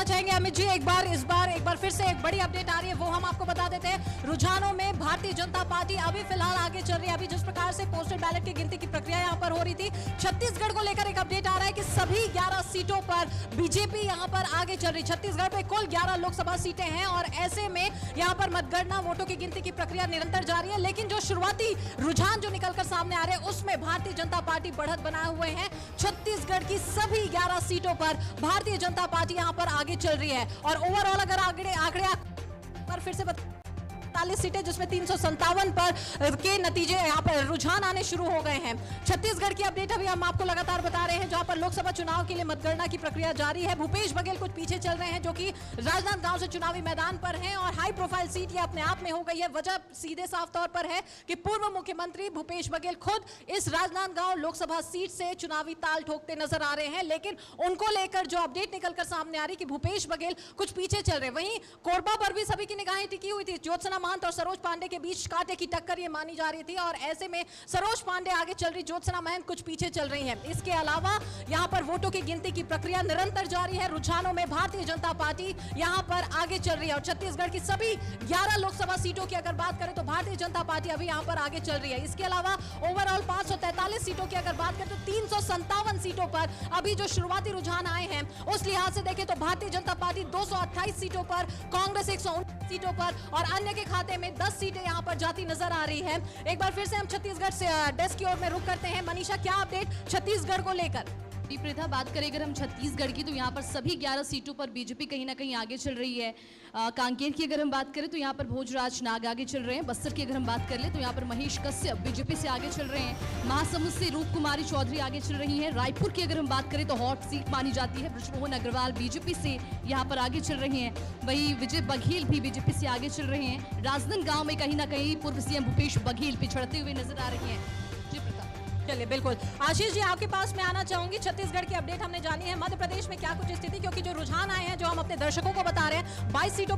बताना चाहेंगे अमित जी, एक बार फिर से एक बड़ी अपडेट आ रही है, वो हम आपको बता देते हैं। रुझानों में भारतीय जनता पार्टी अभी फिलहाल आगे चल रही है। अभी जिस प्रकार से पोस्टल बैलेट की गिनती की प्रक्रिया यहां पर हो रही थी, छत्तीसगढ़ को लेकर एक अपडेट आ रहा है कि सभी 11 सीटों पर बीजेपी यहां पर आगे चल रही। छत्तीसगढ़ में कुल 11 लोकसभा सीटें हैं और ऐसे में यहां पर मतगणना, वोटों की गिनती की प्रक्रिया निरंतर जारी है। लेकिन जो शुरुआती रुझान जो निकलकर सामने आ रहे हैं, उसमें भारतीय जनता पार्टी बढ़त बनाए हुए हैं। छत्तीसगढ़ की सभी 11 सीटों पर भारतीय जनता पार्टी यहां पर आगे चल रही है। और ओवरऑल अगर आंकड़े पर फिर से 40 सीटें, जिसमें 357 पर के नतीजे यहां पर रुझान आने शुरू हो गए हैं। छत्तीसगढ़ की अपडेट अभी हम आपको लगातार बता रहे हैं, जहां पर लोकसभा चुनाव के लिए मतगणना की प्रक्रिया जारी है। भूपेश बघेल कुछ पीछे चल रहे हैं, जो कि राजनांदगांव से चुनावी मैदान पर हैं और हाई प्रोफाइल सीट ये अपने आप में हो गई है। वजह सीधे साफ तौर पर है कि पूर्व मुख्यमंत्री भूपेश बघेल खुद इस राजनांदगांव लोकसभा सीट से चुनावी ताल ठोकते नजर आ रहे हैं। लेकिन उनको लेकर जो अपडेट निकलकर सामने आ रही कि भूपेश बघेल कुछ पीछे चल रहे। वहीं कोरबा पर भी सभी की निगाहें टिकी हुई थी। ज्योत्सना महंत और सरोज पांडे के बीच कांटे की टक्कर ये मानी जा रही थी और ऐसे में सरोज पांडे आगे चल रही, ज्योत्सना महंत कुछ पीछे चल रही हैं। इसके अलावा यहां पर वोटों की गिनती की प्रक्रिया निरंतर जारी है। रुझानों में भारतीय जनता पार्टी यहां पर आगे चल रही है और छत्तीसगढ़ की सभी 11 लोकसभा सीटों की अगर बात करें तो भारतीय जनता पार्टी अभी यहां पर आगे चल रही है। इसके अलावा ओवरऑल 543 सीटों की अगर बात करें तो 357 सीटों पर अभी जो शुरुआती रुझान आए हैं, उस लिहाज से देखें तो भारतीय जनता पार्टी 228 सीटों पर, कांग्रेस 129 सीटों पर और अन्य के खाते में 10 सीटें यहां पर जाती नजर आ रही है। एक बार फिर से हम छत्तीसगढ़ से डेस्क की ओर में रुक करते हैं। मनीषा, क्या अपडेट छत्तीसगढ़ को लेकर? प्रीता, बात करें अगर हम छत्तीसगढ़ की तो यहाँ पर सभी 11 सीटों पर बीजेपी कहीं ना कहीं आगे चल रही है। कांकेर की अगर हम बात करें तो यहाँ पर भोजराज नाग आगे चल रहे हैं। बस्तर की अगर हम बात कर ले तो यहाँ पर महेश कश्यप बीजेपी से आगे चल रहे हैं। महासमुंद से रूप कुमारी चौधरी आगे चल रही हैं। रायपुर की अगर हम बात करें तो हॉट सीट मानी जाती है। बृजमोहन अग्रवाल बीजेपी से यहाँ पर आगे चल रही हैं। वही विजय बघेल भी बीजेपी से आगे चल रहे हैं। राजनांदगांव में कहीं ना कहीं पूर्व सीएम भूपेश बघेल पिछड़ते हुए नजर आ रही है। चलिए, बिल्कुल आशीष जी, आपके पास में आना चाहूंगी। छत्तीसगढ़ की अपडेट हमने जानी है। मध्य प्रदेश में क्या कुछ स्थिति, क्योंकि जो रुझान आए हैं जो हम अपने दर्शकों को बता रहे हैं, 22 सीटों